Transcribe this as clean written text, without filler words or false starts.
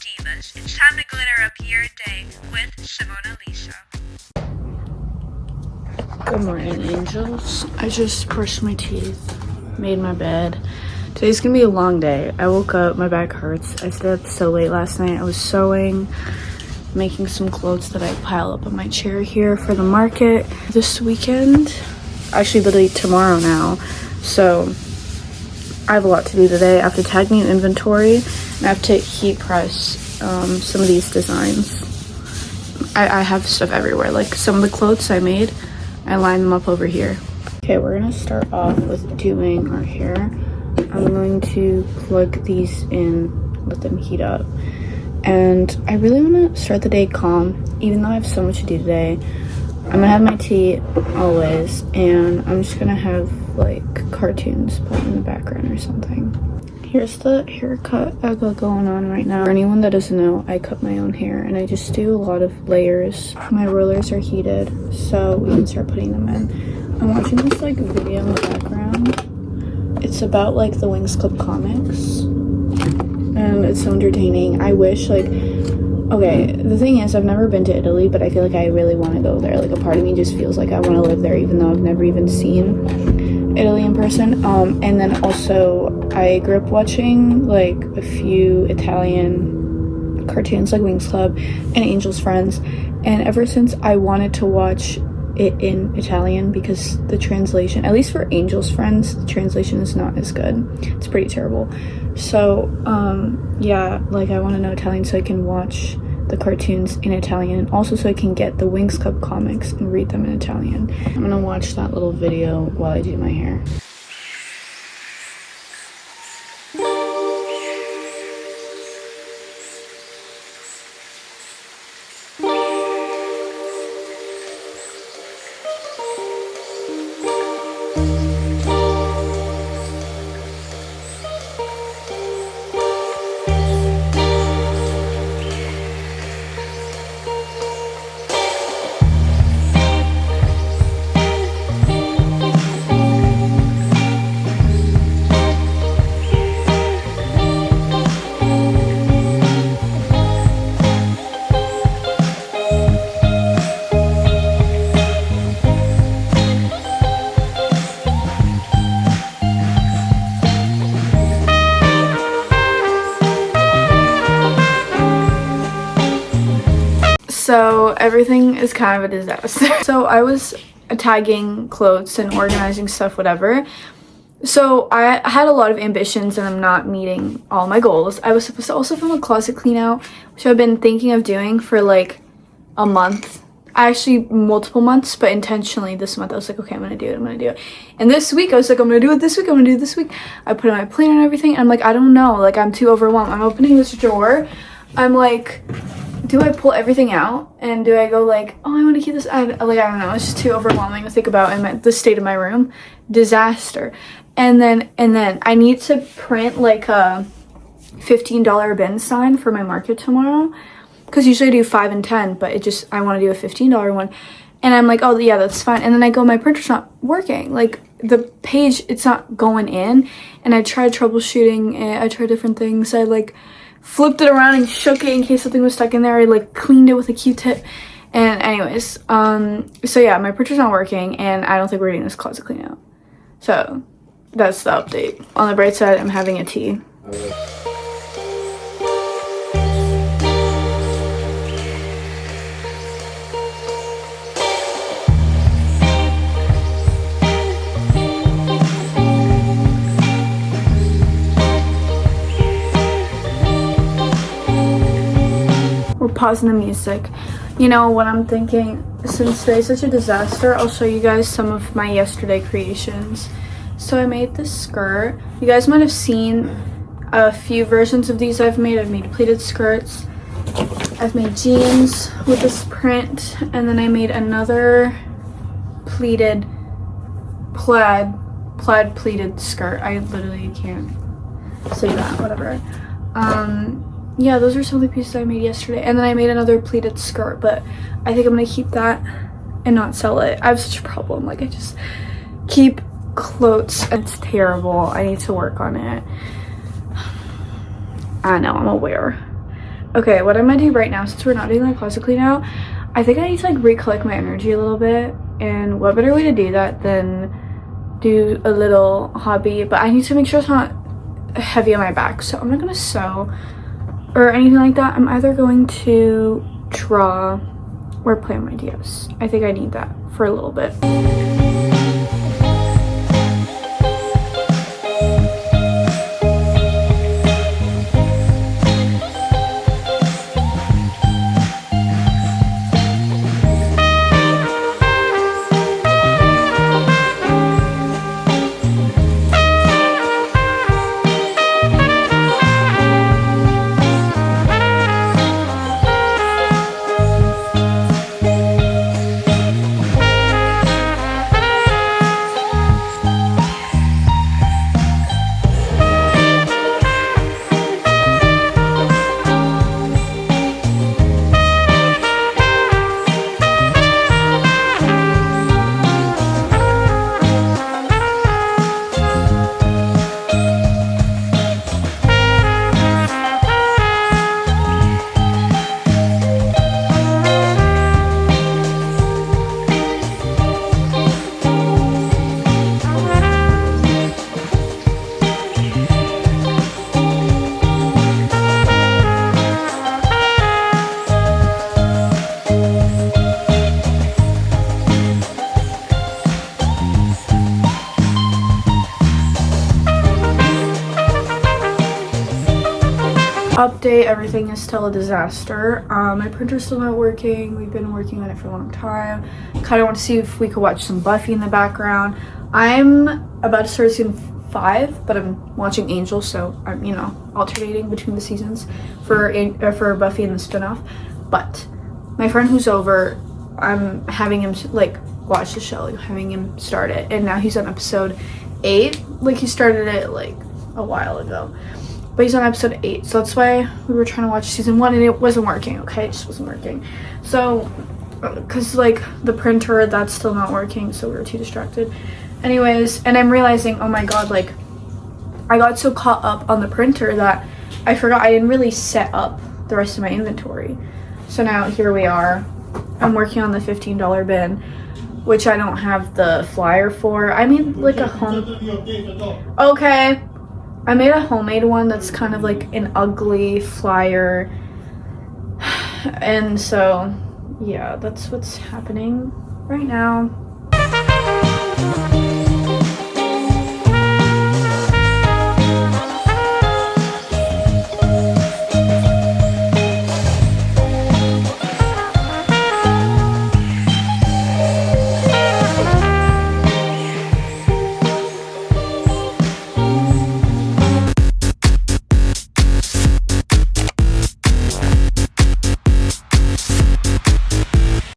divas, it's time to glitter up your day with Simona. Good morning, angels. I just brushed my teeth, made my bed. Today's gonna be a long day. I woke up, my back hurts. I stayed up so late last night. I was sewing, making some clothes that I pile up on my chair here for the market this weekend. Actually, literally tomorrow now. So I have a lot to do today. I have to tag new inventory and I have to heat press some of these designs. I have stuff everywhere. Like some of the clothes I made, I lined them up over here. Okay, we're gonna start off with doing our hair. I'm going to plug these in, let them heat up. And I really want to start the day calm, even though I have so much to do today. I'm gonna have my tea always, and I'm just gonna have like cartoons put in the background or something. Here's the haircut I got going on right now. For anyone that doesn't know, I cut my own hair and I just do a lot of layers. My rollers are heated, so we can start putting them in. I'm watching this like video in the background. It's about like the Wings Club comics, and it's so entertaining. I wish like, okay, the thing is I've never been to Italy, but I feel like I really want to go there. Like a part of me just feels like I want to live there, even though I've never even seen Italy in person. And then also I grew up watching like a few Italian cartoons like Wings Club and Angel's Friends, and ever since I wanted to watch it in Italian because the translation, at least for Angel's Friends, the translation is not as good. It's pretty terrible. So yeah, like I want to know Italian so I can watch the cartoons in Italian, and also so I can get the Wings Club comics and read them in Italian. I'm gonna watch that little video while I do my hair. So everything is kind of a disaster. So I was tagging clothes and organizing stuff, whatever. So I had a lot of ambitions and I'm not meeting all my goals. I was supposed to also film a closet clean out, which I've been thinking of doing for like a month. Actually multiple months, but intentionally this month I was like, okay, I'm gonna do it. And this week I was like, I'm gonna do it this week, I put in my planner and everything, and I'm like, I don't know, like I'm too overwhelmed. I'm opening this drawer, I'm like, do I pull everything out and do I go like, oh, I want to keep this? I don't know. It's just too overwhelming to think about. And the state of my room, disaster. And then I need to print like a $15 bin sign for my market tomorrow, because usually I do 5 and 10, but I want to do a $15 one. And I'm like, oh yeah, that's fine. And then I go, my printer's not working. Like the page, it's not going in. And I tried troubleshooting it. I tried different things. I like flipped it around and shook it in case something was stuck in there. I like cleaned it with a Q-tip. And anyways, so yeah, my printer's not working and I don't think we're getting this closet clean out. So that's the update. On the bright side, I'm having a tea. Pausing the music. You know what I'm thinking, since today's such a disaster, I'll show you guys some of my yesterday creations. So I made this skirt. You guys might have seen a few versions of these I've made. I've made pleated skirts, I've made jeans with this print, and then I made another pleated plaid pleated skirt. I literally can't say that, whatever. Yeah, those are some of the pieces I made yesterday. And then I made another pleated skirt, but I think I'm gonna keep that and not sell it. I have such a problem. Like I just keep clothes. It's terrible. I need to work on it. I know, I'm aware. Okay, what I'm gonna do right now, since we're not doing that classically now, I think I need to like recollect my energy a little bit. And what better way to do that than do a little hobby? But I need to make sure it's not heavy on my back. So I'm not gonna sew or anything like that. I'm either going to draw or play on my DS. I think I need that for a little bit. Update, everything is still a disaster. My printer's still not working. We've been working on it for a long time. Kind of want to see if we could watch some Buffy in the background. I'm about to start season 5, but I'm watching Angel, so I'm, you know, alternating between the seasons for Buffy and the spinoff. But my friend who's over, I'm having him like watch the show, like having him start it, and now he's on episode 8. Like he started it like a while ago. But he's on episode 8, so that's why we were trying to watch season 1 and it wasn't working, okay? It just wasn't working. So, because like the printer, that's still not working, so we were too distracted. Anyways, and I'm realizing, oh my god, like, I got so caught up on the printer that I forgot I didn't really set up the rest of my inventory. So now here we are. I'm working on the $15 bin, which I don't have the flyer for. I made like a home... Okay. I made a homemade one that's kind of like an ugly flyer, and so yeah, that's what's happening right now.